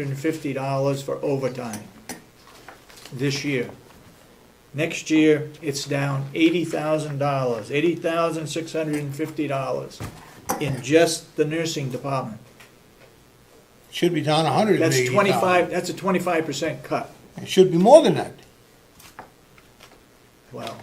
$150 for overtime this year. Next year, it's down $80,000, $80,650 in just the nursing department. Should be down 180,000. That's 25, that's a 25% cut. It should be more than that. Wow.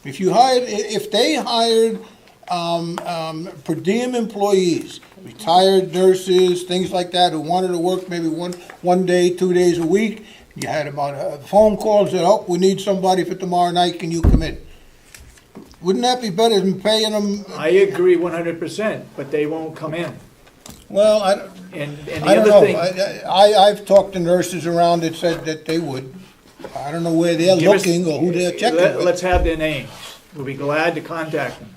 If they hired per diem employees, retired nurses, things like that, who wanted to work maybe one day, 2 days a week, you had about a phone call and said, oh, we need somebody for tomorrow night, can you come in? Wouldn't that be better than paying them? I agree 100%, but they won't come in. Well, And the I don't other know. thing, I've talked to nurses around that said that they would. I don't know where they're Give us- looking or who they're checking with. let's have their names. We'll be glad to contact them.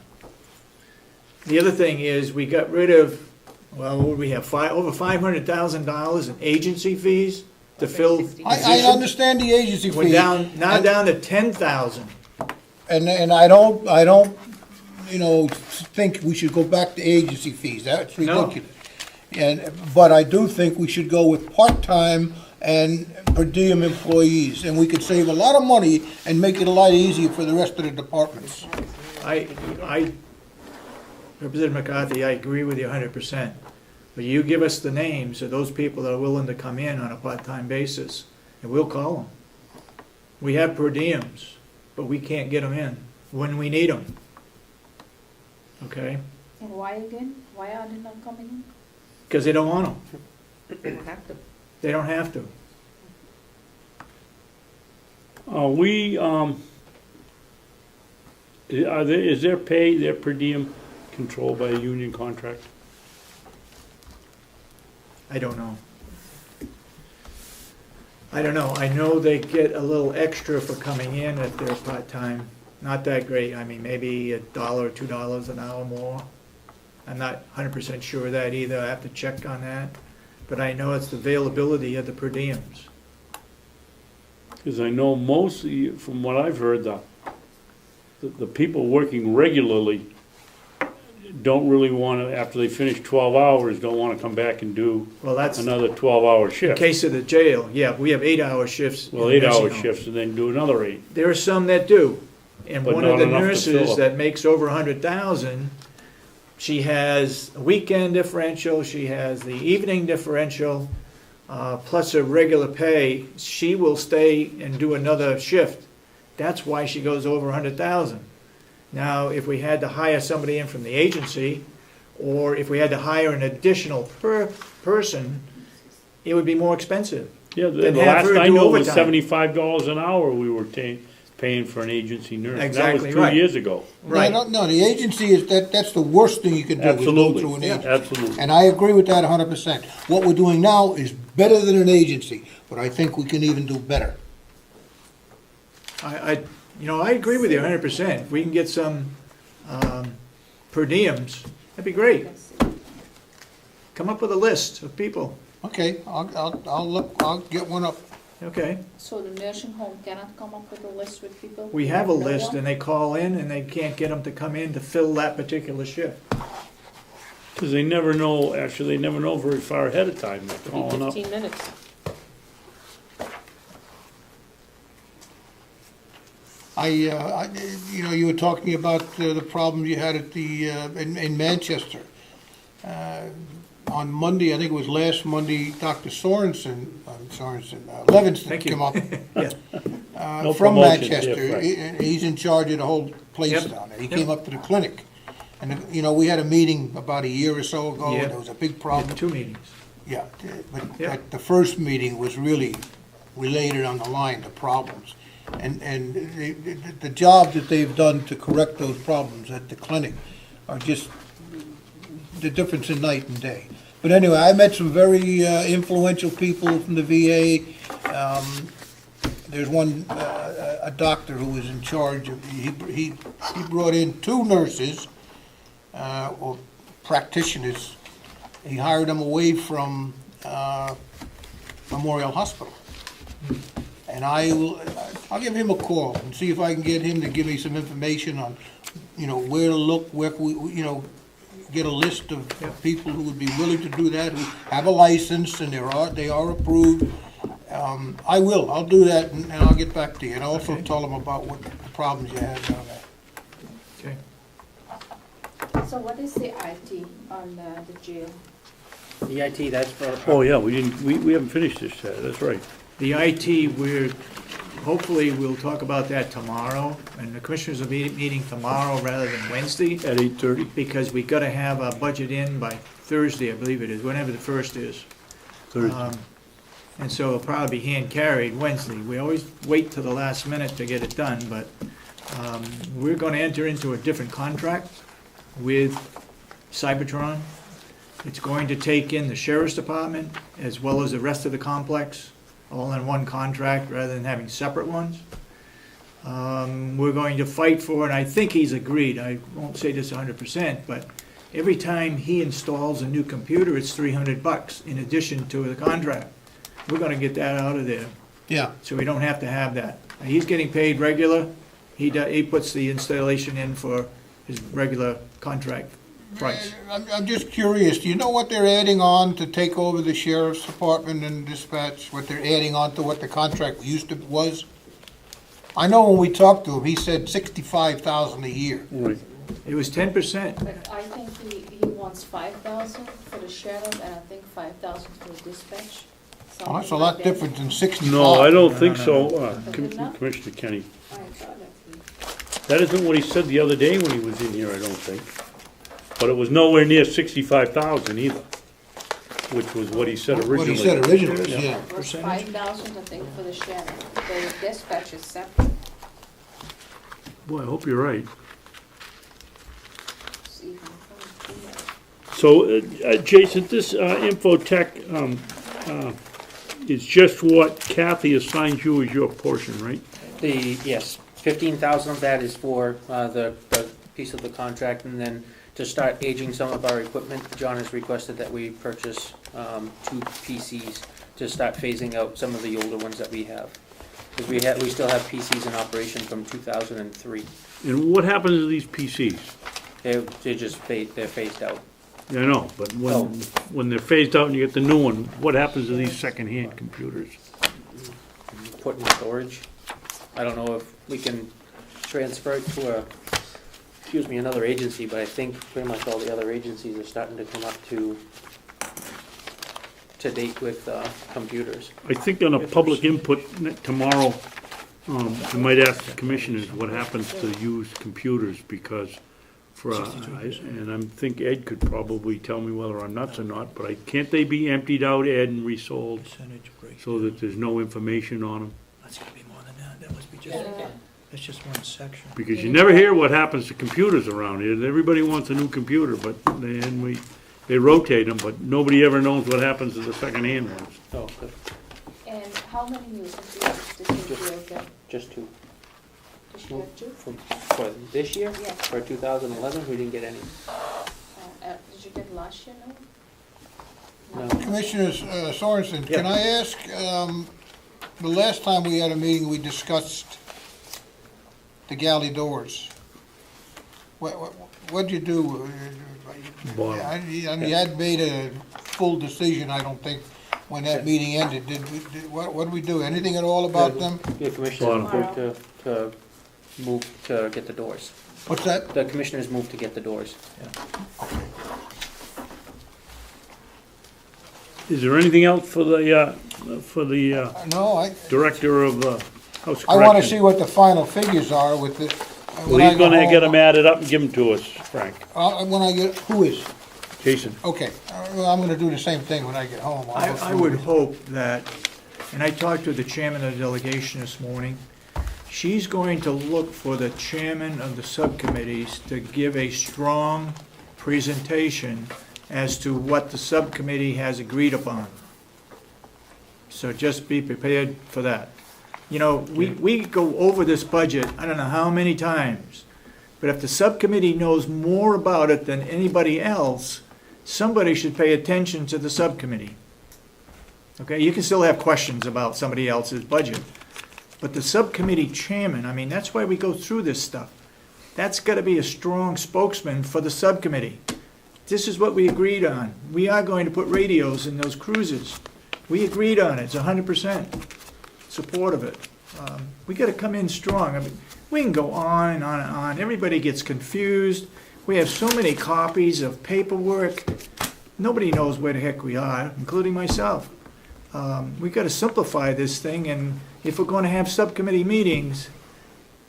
The other thing is, we got rid of, well, what do we have, over $500,000 in agency fees to fill I positions? understand the agency We're fee. now down to 10,000. And I don't, think we should go back to agency fees. That's No. ridiculous. But I do think we should go with part-time and per diem employees, and we could save a lot of money and make it a lot easier for the rest of the departments. Representative McCarthy, I agree with you 100%. But you give us the names of those people that are willing to come in on a part-time basis, and we'll call them. We have per diems, but we can't get them in when we need them. Okay? And why again? Why are they not coming in? Because they don't want them. They don't have to. They don't have to. Is their pay, their per diem controlled by a union contract? I don't know. I don't know. I know they get a little extra for coming in if they're part-time. Not that great. I mean, maybe $1 or $2 an hour more. I'm not 100% sure of that either. I have to check on that. But I know it's the availability of the per diems. Because I know mostly, from what I've heard, the people working regularly don't really want to, after they finish 12 hours, don't want to come back and do Well, that's in another 12-hour shift. case of the jail. Yeah, we have 8-hour shifts. in Well, the 8-hour nursing home. shifts and then do another 8. There are some that do. And But one of not the enough to fill nurses up. that makes over 100,000, she has a weekend differential, she has the evening differential, plus a regular pay. She will stay and do another shift. That's why she goes over 100,000. Now, if we had to hire somebody in from the agency, or if we had to hire an additional person, it would be more expensive. Yeah, the Then have last her I do know was overtime. $75 an hour we were paying for an agency nurse. Exactly That was 2 right. years ago. Right. No, the agency that's the worst thing you can do, is go Absolutely, through an agency. absolutely. And I agree with that 100%. What we're doing now is better than an agency, but I think we can even do better. I agree with you 100%. If we can get some per diems, that'd be great. Come up with a list of people. Okay, I'll get one up. Okay. So the nursing home cannot come up with a list with people? We who have a no list one? and they call in and they can't get them to come in to fill that particular shift. Because they never know very far ahead of time. They're calling up. 15 minutes. You were talking about the problems you had at in Manchester. On Monday, I think it was last Monday, Dr. Levinston Thank you. came up Yeah. No from promotions, Manchester. yeah, right. He's in charge of the whole place Yep. down there. He Yep. came up to the clinic. And, we had a meeting about a year or so ago, Yeah. and there was a big We problem. had 2 meetings. Yeah, Yeah. but the first meeting was really related on the line, the problems. And the job that they've done to correct those problems at the clinic are just the difference in night and day. But anyway, I met some very influential people from the VA. There's one, a doctor who was in charge of, he brought in 2 nurses, or practitioners. He hired them away from Memorial Hospital. And I'll give him a call and see if I can get him to give me some information on, where to look, get a list of Yeah. people who would be willing to do that, who have a license and they are approved. I'll do that and I'll get back to you, and also Okay. tell them about what the problems you have down there. Okay. So what is the IT on the jail? The IT, that's for. Oh, yeah, we haven't finished this yet, that's right. The IT, hopefully we'll talk about that tomorrow, and the commissioners will be meeting tomorrow rather than Wednesday, At 8:30? because we gotta have a budget in by Thursday, I believe it is, whenever the first is. Thursday. And so it'll probably be hand-carried Wednesday. We always wait till the last minute to get it done, but we're gonna enter into a different contract with Cybertron. It's going to take in the sheriff's department as well as the rest of the complex, all in one contract rather than having separate ones. We're going to fight for, and I think he's agreed, I won't say this 100%, but every time he installs a new computer, it's $300 in addition to the contract. We're gonna get that out of there, Yeah. so we don't have to have that. He's getting paid regular, he puts the installation in for his regular contract price. I'm just curious, do you know what they're adding on to take over the sheriff's department and dispatch? What they're adding on to what the contract was? I know when we talked to him, he said 65,000 a year. Right. It was 10%. But I think he wants 5,000 for the sheriff, and I think 5,000 for the dispatch. Oh, that's a something lot like that. different than 65. No, I don't No, think no, so, no. Commissioner Kenny. I thought that That isn't what he said the other day when he was in here, I don't think. But it was nowhere near 65,000 either, which was what he said originally. What he said originally, Yeah. yeah. it was Percentage? 5,000, I think, for the sheriff. The dispatch is separate. Boy, I hope you're right. It's even from here. So, Jason, this infotech is just what Kathy assigns you as your portion, right? Yes, 15,000 of that is for the piece of the contract, and then to start aging some of our equipment, John has requested that we purchase 2 PCs to start phasing out some of the older ones that we have. Because we still have PCs in operation from 2003. And what happens to these PCs? They're phased out. Yeah, I know, but when they're phased out and you get the new one, what happens to these secondhand computers? Put in storage. I don't know if we can transfer it to another agency, but I think pretty much all the other agencies are starting to come up to date with computers. I think on a public input tomorrow, I might ask the commissioners what happens to used computers, because and I think Ed could probably tell me whether I'm nuts or not, but can't they be emptied out, Ed, and resold so that there's no information on them? That's gotta be more than that, that must be just, that's just one section. Because you never hear what happens to computers around here. Everybody wants a new computer, but they rotate them, but nobody ever knows what happens to the second-hand ones. Oh, good. And how many new computers did you get? Just 2. Did you get 2? For this year? Yeah. For 2011, we didn't get any. Did you get last year, no? No. Commissioner Sorensen, can I ask, the last time we had a meeting, we discussed the galley doors. What'd you do? Bought 'em. I mean, you hadn't made a full decision, I don't think, when that meeting ended. What did we do? Anything at all about them? The commissioners moved to move to get the doors. What's that? The commissioners moved to get the doors. Is there anything else for the No, director of house correction? I want to see what the final figures are with the. Well, he's gonna get them added up and give them to us, Frank. When I get, who is? Jason. Okay, well, I'm gonna do the same thing when I get home. I'll go I through would it. hope that, and I talked to the chairman of the delegation this morning, she's going to look for the chairman of the subcommittees to give a strong presentation as to what the subcommittee has agreed upon. So just be prepared for that. You know, we go over this budget, I don't know how many times, but if the subcommittee knows more about it than anybody else, somebody should pay attention to the subcommittee. Okay, you can still have questions about somebody else's budget, but the subcommittee chairman, I mean, that's why we go through this stuff. That's gotta be a strong spokesman for the subcommittee. this is what we agreed on. We are going to put radios in those cruisers. We agreed on it, it's 100% support of it. We gotta come in strong. I mean, we can go on and on and on. Everybody gets confused. We have so many copies of paperwork. Nobody knows where the heck we are, including myself. We gotta simplify this thing, and if we're gonna have subcommittee meetings,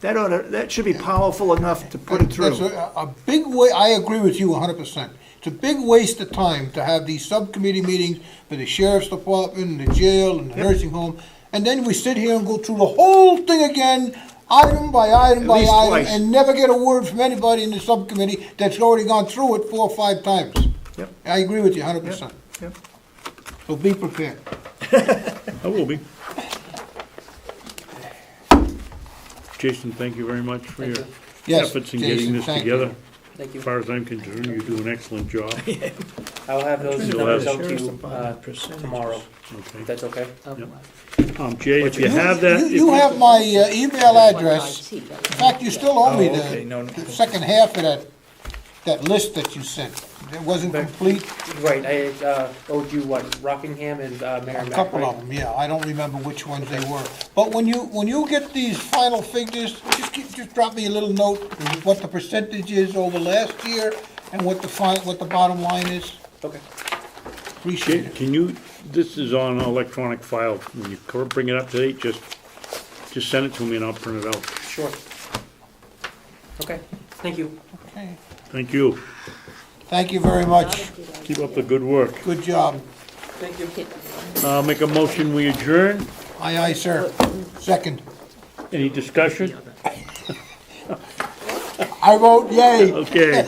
that should be powerful enough to put it That's through. a big way, I agree with you 100%. It's a big waste of time to have these subcommittee meetings for the sheriff's department, and the jail, and the nursing home, and then we sit here and go through the whole thing again, item by item At by least item, twice. and never get a word from anybody in the subcommittee that's already gone through it 4 or 5 times. Yep. I agree with you 100%. Yep. So be prepared. I will be. Jason, thank you very much for Thank your you. Yes, efforts in Jason, getting this thank you. together. Thank you. As far as I'm concerned, you do an excellent job. I'll have those You'll numbers have- out to Sheriff's you Department percentages. tomorrow, if Okay. that's okay. Jay, if you have that. You have my email address. In fact, you still owe me Oh, okay, no, no. the second half of that list that you sent. It wasn't complete, Right, I owed you what, Rockingham and a Merrimack, couple right? of them, yeah, I don't remember which ones they were. But when you get these final figures, just drop me a little note, what the percentage is over last year, and what the bottom line is. Okay, Appreciate Jay, it. can you, this is on an electronic file, when you bring it up to date, just send it to me and I'll print it out. sure. Okay, thank you. Okay. Thank you. Thank you very much. Keep up the good work. Good job. Thank you. Make a motion, we adjourn. Aye, aye, sir. Second. Any discussion? I vote yay. Okay.